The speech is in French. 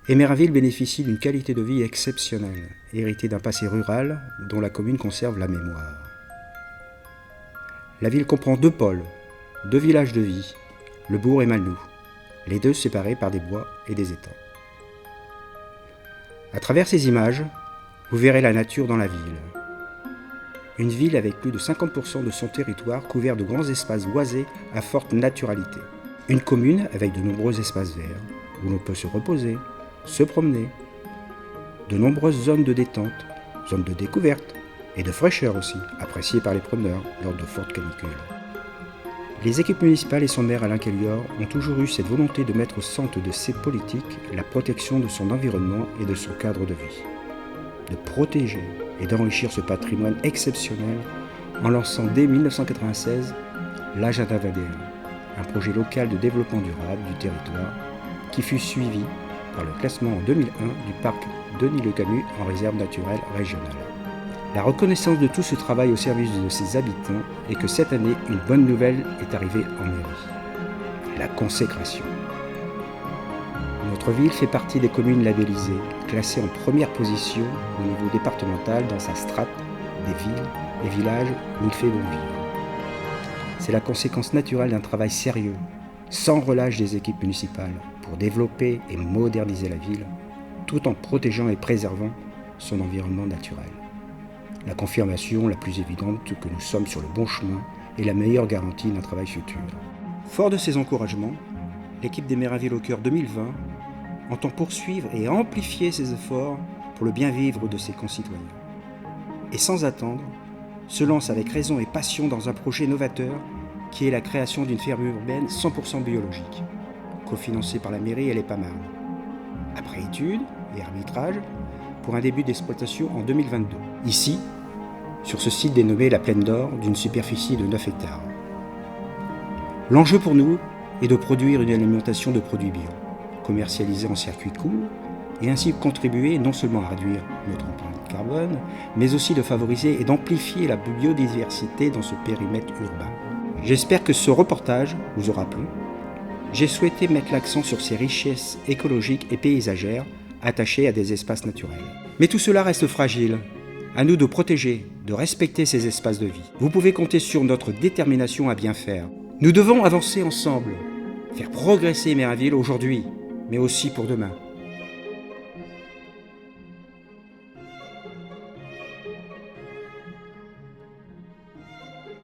Emérinville bénéficie d'une qualité de vie exceptionnelle, héritée d'un passé rural dont la commune conserve la mémoire. La ville comprend 2 pôles, 2 villages de vie, le bourg et Malnou, les 2 séparés par des bois et des étangs. À travers ces images, vous verrez la nature dans la ville. Une ville avec plus de 50% de son territoire couvert de grands espaces boisés à forte naturalité. Une commune avec de nombreux espaces verts, où l'on peut se reposer, se promener. De nombreuses zones de détente, zones de découverte et de fraîcheur aussi, appréciées par les promeneurs lors de fortes canicules. Les équipes municipales et son maire Alain Kellior ont toujours eu cette volonté de mettre au centre de ses politiques la protection de son environnement et de son cadre de vie. De protéger et d'enrichir ce patrimoine exceptionnel en lançant dès 1996 l'Agenda 21, un projet local de développement durable du territoire qui fut suivi par le classement en 2001 du parc Denis-le-Camus en réserve naturelle régionale. La reconnaissance de tout ce travail au service de ses habitants est que cette année, une bonne nouvelle est arrivée en mairie. La consécration. Notre ville fait partie des communes labellisées, classées en première position au niveau départemental dans sa strate des villes et villages où il fait bon vivre. C'est la conséquence naturelle d'un travail sérieux, sans relâche des équipes municipales, pour développer et moderniser la ville, tout en protégeant et préservant son environnement naturel. La confirmation la plus évidente que nous sommes sur le bon chemin est la meilleure garantie d'un travail futur. Fort de ces encouragements, l'équipe d'Emérinville au cœur 2020 entend poursuivre et amplifier ses efforts pour le bien-vivre de ses concitoyens. Et sans attendre, se lance avec raison et passion dans un projet novateur qui est la création d'une ferme urbaine 100% biologique, cofinancée par la mairie et l'EPAMARN. Après études et arbitrage, pour un début d'exploitation en 2022. Ici, sur ce site dénommé la Plaine d'Or, d'une superficie de 9 hectares. L'enjeu pour nous est de produire une alimentation de produits bio, commercialisés en circuit court, et ainsi contribuer non seulement à réduire notre empreinte carbone, mais aussi de favoriser et d'amplifier la biodiversité dans ce périmètre urbain. J'espère que ce reportage vous aura plu. J'ai souhaité mettre l'accent sur ces richesses écologiques et paysagères attachées à des espaces naturels. Mais tout cela reste fragile. À nous de protéger, de respecter ces espaces de vie. Vous pouvez compter sur notre détermination à bien faire. Nous devons avancer ensemble, faire progresser Emérinville aujourd'hui, mais aussi pour demain.